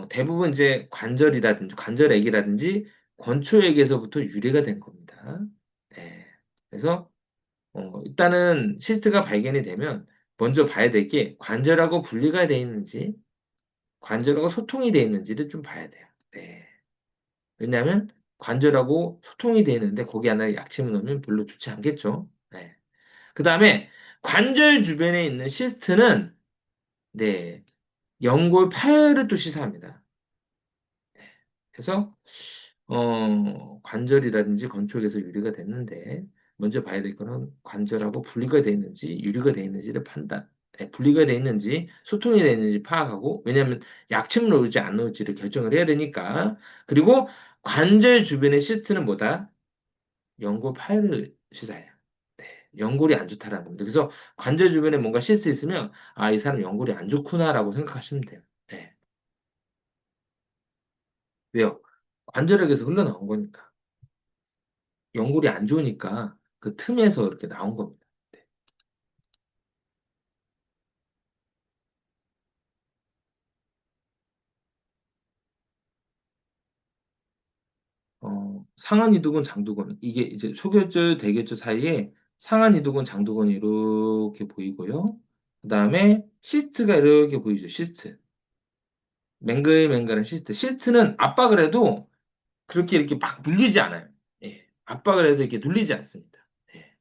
대부분 이제 관절액이라든지 건초액에서부터 유래가 된 겁니다. 네. 그래서, 일단은 시스트가 발견이 되면, 먼저 봐야 될 게 관절하고 분리가 돼 있는지, 관절하고 소통이 돼 있는지를 좀 봐야 돼요. 네. 왜냐하면 관절하고 소통이 돼 있는데 거기 하나 약침을 넣으면 별로 좋지 않겠죠. 네. 그 다음에 관절 주변에 있는 시스트는 네, 연골 파열을 또 시사합니다. 그래서 관절이라든지 건축에서 유리가 됐는데 먼저 봐야 될 거는 관절하고 분리가 돼 있는지 유리가 돼 있는지를 분리가 돼 있는지 소통이 돼 있는지 파악하고 왜냐하면 약침을 넣을지 안 넣을지를 결정을 해야 되니까 그리고 관절 주변의 시스트는 뭐다? 연골 파열을 시사해요. 네, 연골이 안 좋다라는 겁니다. 그래서 관절 주변에 뭔가 실수 있으면 아, 이 사람 연골이 안 좋구나라고 생각하시면 돼요. 네. 왜요? 관절액에서 흘러나온 거니까. 연골이 안 좋으니까 그 틈에서 이렇게 나온 겁니다. 네. 상한 이두근, 장두근. 이게 이제 소견줄, 대견줄 사이에 상한 이두근, 장두근이 이렇게 보이고요. 그 다음에 시스트가 이렇게 보이죠. 시스트. 맹글맹글한 시스트. 시스트는 압박을 해도 그렇게 이렇게 막 눌리지 않아요. 예. 압박을 해도 이렇게 눌리지 않습니다. 예.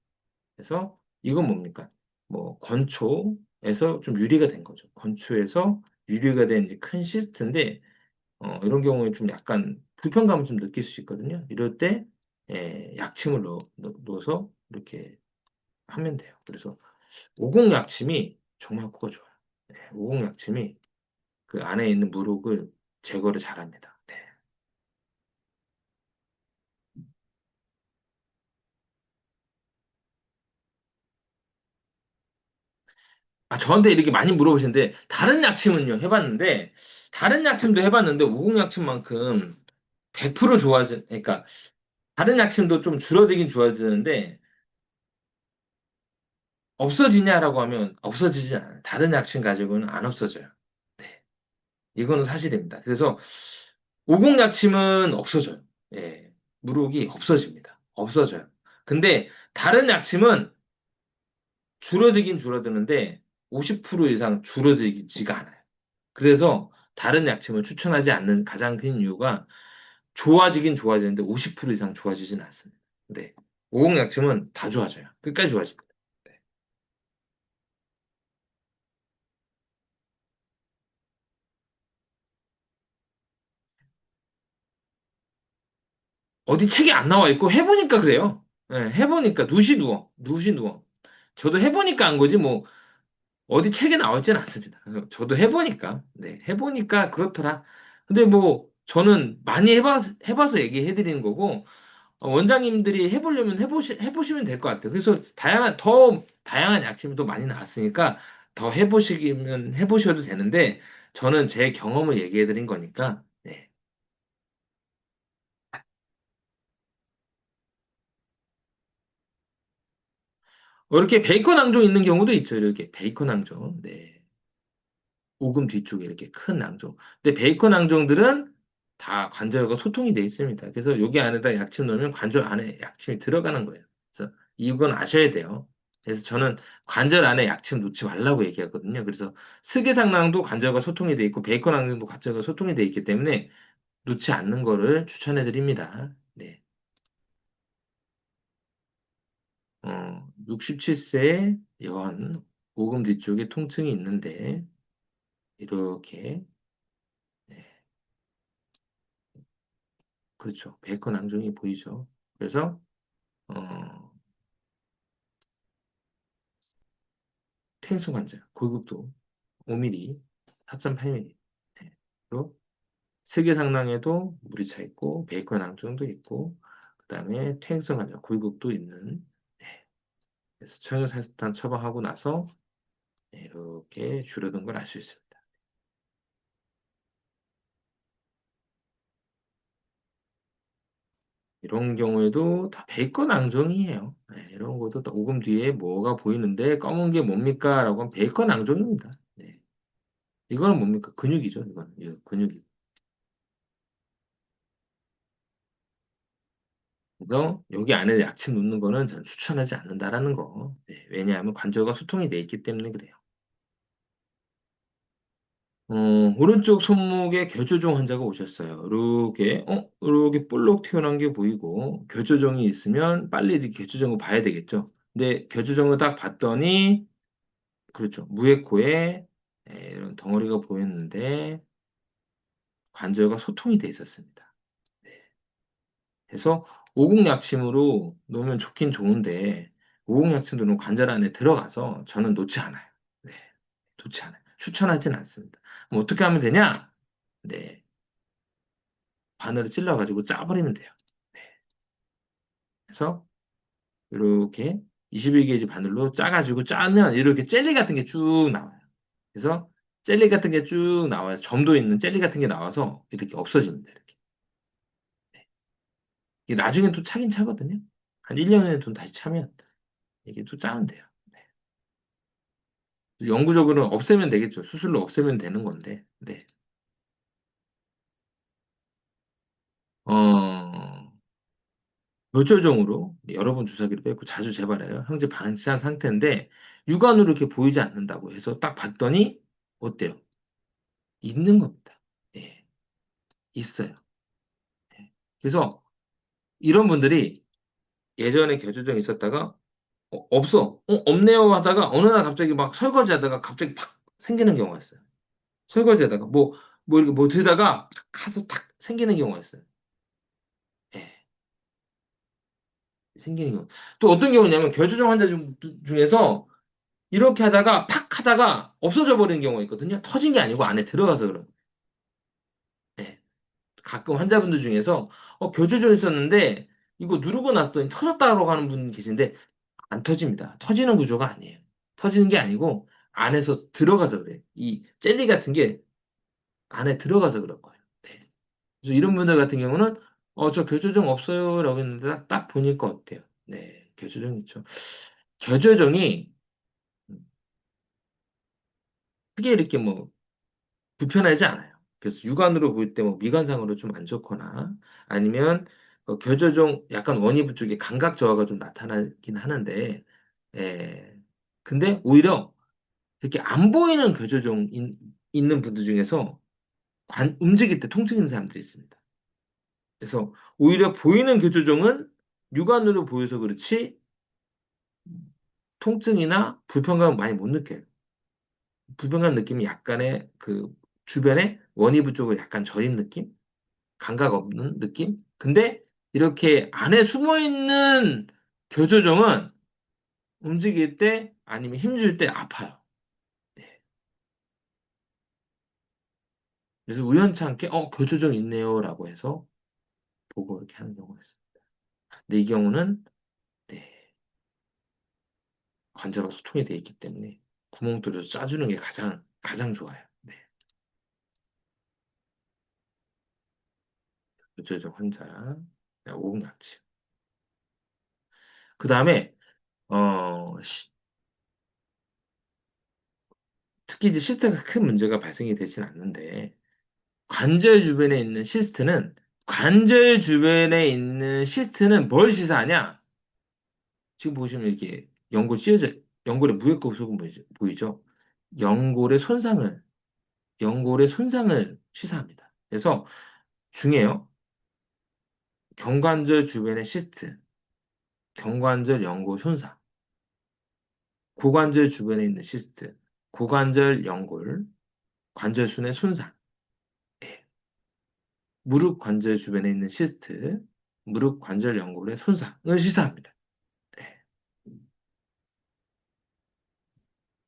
그래서 이건 뭡니까? 뭐 건초에서 좀 유리가 된 거죠. 건초에서 유리가 된 이제 큰 시스트인데 이런 경우에 좀 약간 불편감을 좀 느낄 수 있거든요. 이럴 때 약침을 넣어서 이렇게 하면 돼요. 그래서 오공 약침이 정말 효과가 좋아요. 오공 약침이 그 안에 있는 물혹을 제거를 잘합니다. 네. 아, 저한테 이렇게 많이 물어보시는데, 다른 약침은요, 해봤는데, 다른 약침도 해봤는데, 오공약침만큼 100% 그러니까, 다른 약침도 좀 줄어들긴 줄어드는데, 없어지냐라고 하면 없어지지 않아요. 다른 약침 가지고는 안 없어져요. 네. 이거는 사실입니다. 그래서, 오공약침은 없어져요. 예. 무록이 없어집니다. 없어져요. 근데, 다른 약침은 줄어들긴 줄어드는데, 50% 이상 줄어들지가 않아요. 그래서 다른 약침을 추천하지 않는 가장 큰 이유가 좋아지긴 좋아지는데 50% 이상 좋아지진 않습니다. 네. 오공 약침은 다 좋아져요. 끝까지 좋아집니다. 네. 어디 책에 안 나와 있고 해보니까 그래요. 네, 해보니까 눕이 누워. 눕이 누워. 저도 해보니까 안 거지 뭐 어디 책에 나와 있지는 않습니다. 저도 해보니까 네 해보니까 그렇더라. 근데 뭐 저는 많이 해봐서 얘기해드리는 거고 원장님들이 해보려면 해보시면 될 것 같아요. 그래서 더 다양한 약침이 또 많이 나왔으니까 더 해보시면 해보셔도 되는데, 저는 제 경험을 얘기해드린 거니까, 네. 이렇게 베이컨 낭종 있는 경우도 있죠. 이렇게 베이컨 낭종. 네. 오금 뒤쪽에 이렇게 큰 낭종. 근데 베이컨 낭종들은 다 관절과 소통이 돼 있습니다. 그래서 여기 안에다 약침 넣으면 관절 안에 약침이 들어가는 거예요. 그래서 이건 아셔야 돼요. 그래서 저는 관절 안에 약침 놓지 말라고 얘기하거든요. 그래서 스게상낭도 관절과 소통이 돼 있고 베이컨 낭종도 관절과 소통이 돼 있기 때문에 놓지 않는 거를 추천해 드립니다. 네. 67세 연 오금 뒤쪽에 통증이 있는데 이렇게 네, 그렇죠. 베이컨 낭종이 보이죠. 그래서 어, 퇴행성 환자, 골격도 5mm, 4.8mm. 네. 그리고 세계상낭에도 물이 차 있고, 베이컨 낭정도 있고, 그 다음에 퇴행성 환자, 골격도 있는. 네. 그래서 청요사스탄 처방하고 나서 네, 이렇게 줄어든 걸 알 수 있습니다. 이런 경우에도 다 베이컨 낭정이에요. 네, 이런 것도 다 오금 뒤에 뭐가 보이는데 검은 게 뭡니까? 라고 하면 베이컨 낭정입니다. 네. 이거는 뭡니까? 근육이죠. 이거는 근육이. 그래서 여기 안에 약침 넣는 거는 전 추천하지 않는다라는 거. 네, 왜냐하면 관절과 소통이 돼 있기 때문에 그래요. 어, 오른쪽 손목에 결조종 환자가 오셨어요. 이렇게 볼록 튀어나온 게 보이고, 결조종이 있으면 빨리 이렇게 결조종을 봐야 되겠죠. 근데 결조종을 딱 봤더니, 그렇죠. 무에코에 이런 덩어리가 보였는데, 관절과 소통이 돼 있었습니다. 네. 그래서 오공약침으로 놓으면 좋긴 좋은데 오공약침 놓으면 관절 안에 들어가서 저는 놓지 않아요. 네, 놓지 않아요. 추천하진 않습니다. 그럼 어떻게 하면 되냐? 네, 바늘을 찔러가지고 짜버리면 돼요. 네, 그래서 이렇게 21게이지 바늘로 짜가지고 짜면 이렇게 젤리 같은 게 쭉 나와요. 그래서 젤리 같은 게 쭉 나와요. 점도 있는 젤리 같은 게 나와서 이렇게 없어집니다. 이렇게. 이게 나중에 또 차긴 차거든요. 한 1년 후에 또 다시 차면 이게 또 짜면 돼요. 네. 영구적으로 없애면 되겠죠. 수술로 없애면 되는 건데. 네. 어, 결절종으로 여러 번 주사기를 뺐고 자주 재발해요. 형제 방치한 상태인데 육안으로 이렇게 보이지 않는다고 해서 딱 봤더니 어때요? 있는 겁니다. 예, 있어요. 예. 그래서 이런 분들이 예전에 결절증 있었다가 없어, 없네요 하다가 어느 날 갑자기 막 설거지 하다가 갑자기 팍 생기는 경우가 있어요. 설거지 하다가 이렇게 뭐 들다가 탁 가서 탁 생기는 경우가 있어요. 예, 생기는 경우. 또 어떤 경우냐면 결절증 환자 중에서 이렇게 하다가 팍 하다가 없어져 버리는 경우가 있거든요. 터진 게 아니고 안에 들어가서 그런. 예. 가끔 환자분들 중에서 교조절 있었는데 이거 누르고 났더니 터졌다고 하는 분 계신데 안 터집니다. 터지는 구조가 아니에요. 터지는 게 아니고 안에서 들어가서 그래. 이 젤리 같은 게 안에 들어가서 그럴 거예요. 네. 그래서 이런 분들 같은 경우는 저 교조정 없어요라고 했는데 딱 보니까 어때요? 네, 교조정 있죠. 교조정이 크게 이렇게 뭐 불편하지 않아요. 그래서 육안으로 볼 때 뭐 미관상으로 좀 안 좋거나 아니면 교조종 약간 원위부 쪽에 감각 저하가 좀 나타나긴 하는데, 근데 오히려 이렇게 안 보이는 교조종 있는 분들 중에서 움직일 때 통증 있는 사람들이 있습니다. 그래서 오히려 보이는 교조종은 육안으로 보여서 그렇지 통증이나 불편감을 많이 못 느껴요. 불편감 느낌이 약간의 그 주변에 원위부 쪽을 약간 저린 느낌? 감각 없는 느낌? 근데 이렇게 안에 숨어 있는 교조정은 움직일 때 아니면 힘줄 때 아파요. 네. 그래서 우연찮게 교조정 있네요라고 해서 보고 이렇게 하는 경우가 있어요. 근데 이 경우는 네, 관절하고 소통이 돼 있기 때문에 구멍 뚫어서 짜주는 게 가장 좋아요. 네. 교조정 환자 오공약치. 그 다음에 특히 이제 시스템가 큰 문제가 발생이 되진 않는데 관절 주변에 있는 시스트는 뭘 시사하냐? 지금 보시면 이렇게 연골에 무게급 속은 보이죠? 연골의 손상을, 연골의 손상을 시사합니다. 그래서 중에요. 경관절 주변의 시스트, 경관절 연골 손상, 고관절 주변에 있는 시스트, 고관절 연골, 관절순의 손상, 예. 무릎 관절 주변에 있는 시스트, 무릎 관절 연골의 손상을 시사합니다. 예.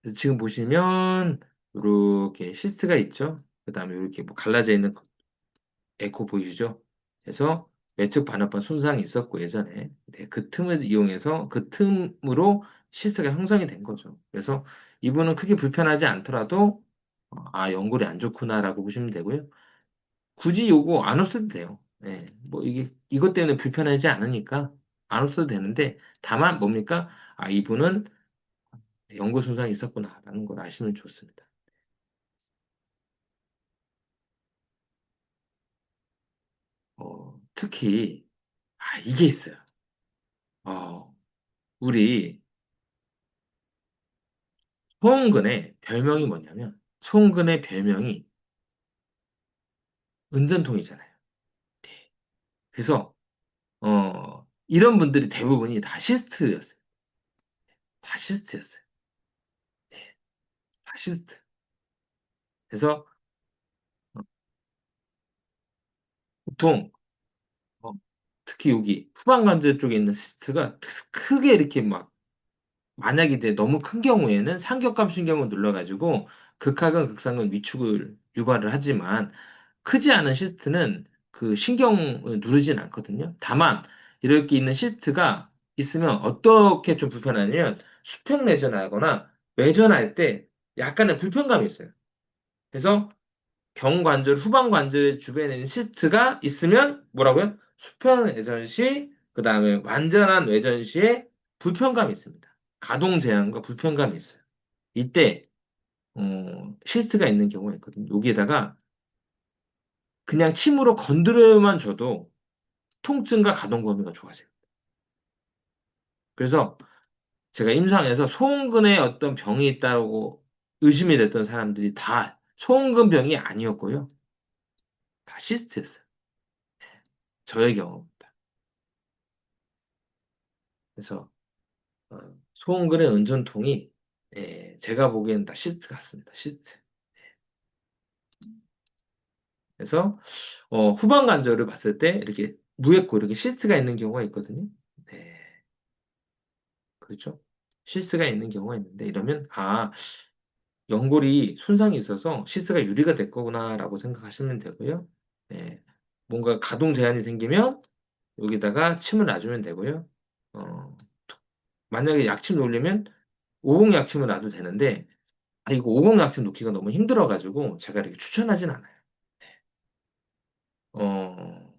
그래서 지금 보시면 이렇게 시스가 있죠. 그 다음에 이렇게 뭐 갈라져 있는 에코 보이시죠? 그래서 외측 반합판 손상이 있었고 예전에 네, 그 틈을 이용해서 그 틈으로 시스가 형성이 된 거죠. 그래서 이분은 크게 불편하지 않더라도 연골이 안 좋구나라고 보시면 되고요. 굳이 요거 안 없어도 돼요. 예, 뭐 이게 이것 때문에 불편하지 않으니까 안 없어도 되는데 다만 뭡니까? 이분은 연골 손상이 있었구나라는 걸 아시면 좋습니다. 특히, 이게 있어요. 어, 우리 소은근의 별명이 뭐냐면, 소은근의 별명이 은전통이잖아요. 그래서, 이런 분들이 대부분이 다 시스트였어요. 다 시스트였어요. 네, 다 시스트. 그래서, 보통, 어, 특히 여기 후방관절 쪽에 있는 시스트가 크게 이렇게 막 만약에 이제 너무 큰 경우에는 삼격감 신경을 눌러가지고 극하근 극상근 위축을 유발을 하지만 크지 않은 시스트는 그 신경을 누르진 않거든요. 다만 이렇게 있는 시스트가 있으면 어떻게 좀 불편하냐면 수평 내전하거나 외전할 때 약간의 불편감이 있어요. 그래서 경관절, 후방관절 주변에 있는 시스트가 있으면 뭐라고요? 수평 외전 시, 그 다음에 완전한 외전 시에 불편감이 있습니다. 가동 제한과 불편감이 있어요. 이때 시스트가 있는 경우가 있거든요. 여기에다가 그냥 침으로 건드려만 줘도 통증과 가동 범위가 좋아져요. 그래서 제가 임상에서 소음근에 어떤 병이 있다고 의심이 됐던 사람들이 다 소음근병이 아니었고요. 다 시스트였어요. 저의 경우입니다. 그래서 소음근의 은전통이 제가 보기에는 다 시스트 같습니다. 시스트. 그래서 후방 관절을 봤을 때 이렇게 무했고 이렇게 시스트가 있는 경우가 있거든요. 네, 그렇죠. 시스트가 있는 경우가 있는데 이러면 연골이 손상이 있어서 시스가 유리가 될 거구나라고 생각하시면 되고요. 네, 뭔가 가동 제한이 생기면 여기다가 침을 놔주면 되고요. 어, 만약에 약침 놓으려면 오공 약침을 놔도 되는데, 이거 오공 약침 놓기가 너무 힘들어가지고 제가 이렇게 추천하진 않아요. 어,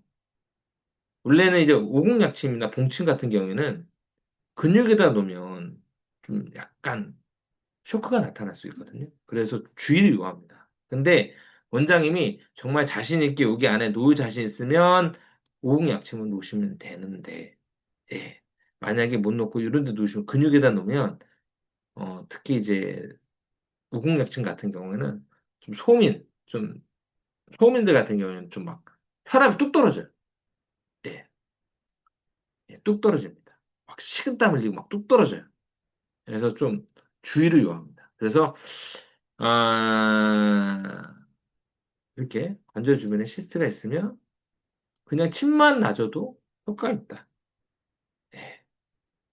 원래는 이제 오공 약침이나 봉침 같은 경우에는 근육에다 놓으면 좀 약간 쇼크가 나타날 수 있거든요. 그래서 주의를 요합니다. 근데 원장님이 정말 자신 있게 여기 안에 놓을 자신 있으면 오공 약침을 놓으시면 되는데, 예. 만약에 못 놓고 이런 데 놓으시면 근육에다 놓으면 특히 이제 오공 약침 같은 경우에는 좀 소민들 같은 경우에는 좀 막 혈압이 뚝 떨어져요. 예, 예, 뚝 떨어집니다. 막 식은땀 흘리고 막 뚝 떨어져요. 그래서 좀 주의를 요합니다. 그래서 아, 이렇게 관절 주변에 시스트가 있으면 그냥 침만 놔줘도 효과가 있다. 예,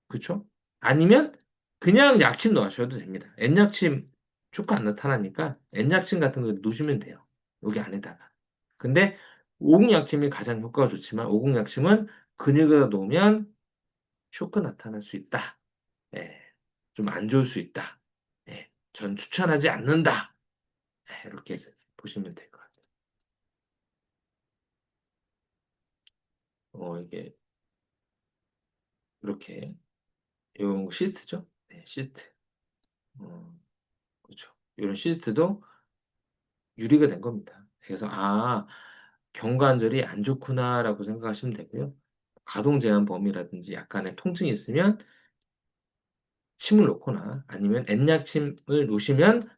그렇죠? 아니면 그냥 약침 넣으셔도 됩니다. N약침 효과 안 나타나니까 N약침 같은 거 놓으시면 돼요. 여기 안에다가. 근데 오공약침이 가장 효과가 좋지만 오공약침은 근육에다 놓으면 쇼크 나타날 수 있다. 예, 좀 안 좋을 수 있다. 예, 전 추천하지 않는다. 예, 이렇게 해서 보시면 될 것 같아요. 이게 이렇게 이런 거 시스트죠? 네, 시스트. 어, 그렇죠. 이런 시스트도 유리가 된 겁니다. 그래서 경관절이 안 좋구나라고 생각하시면 되고요. 가동 제한 범위라든지 약간의 통증이 있으면 침을 놓거나 아니면 N약침을 놓으시면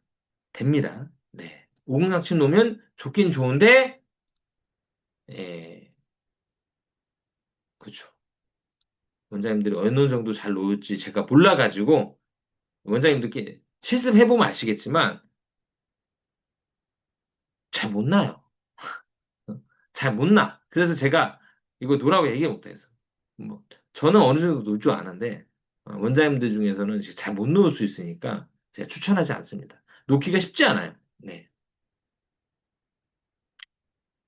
됩니다. 네. 오공약침 놓으면 좋긴 좋은데, 예, 그렇죠. 원장님들이 어느 정도 잘 놓을지 제가 몰라가지고 원장님들께 실습해보면 아시겠지만 잘 못 나요. 잘 못 나. 그래서 제가 이거 놓으라고 얘기 못해서. 뭐, 저는 어느 정도 놓을 줄 아는데, 원장님들 중에서는 잘 못 놓을 수 있으니까 제가 추천하지 않습니다. 놓기가 쉽지 않아요. 네.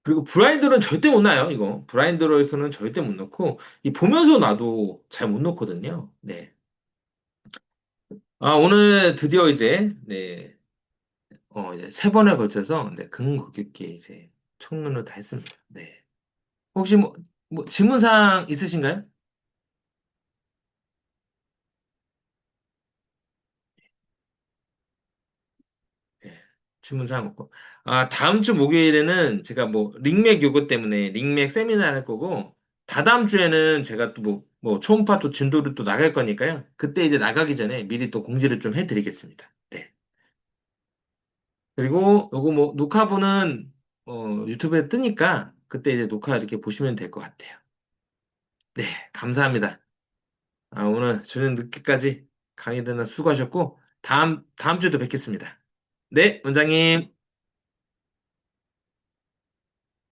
그리고 브라인더는 절대 못 놔요, 이거. 브라인더에서는 절대 못 놓고, 이 보면서 놔도 잘 못 놓거든요. 네. 오늘 드디어 이제, 네, 이제 세 번에 걸쳐서, 네, 근골격계 이제 총론을 다 했습니다. 네. 혹시 뭐 질문사항 있으신가요? 예, 질문사항 없고. 다음 주 목요일에는 제가 뭐, 링맥 요거 때문에 링맥 세미나를 할 거고, 다다음 주에는 제가 또 초음파 또 진도를 또 나갈 거니까요. 그때 이제 나가기 전에 미리 또 공지를 좀 해드리겠습니다. 네. 그리고 요거 뭐, 녹화본은, 유튜브에 뜨니까, 그때 이제 녹화 이렇게 보시면 될 것 같아요. 네, 감사합니다. 오늘 저녁 늦게까지 강의 듣는 수고하셨고, 다음 주에도 뵙겠습니다. 네, 원장님.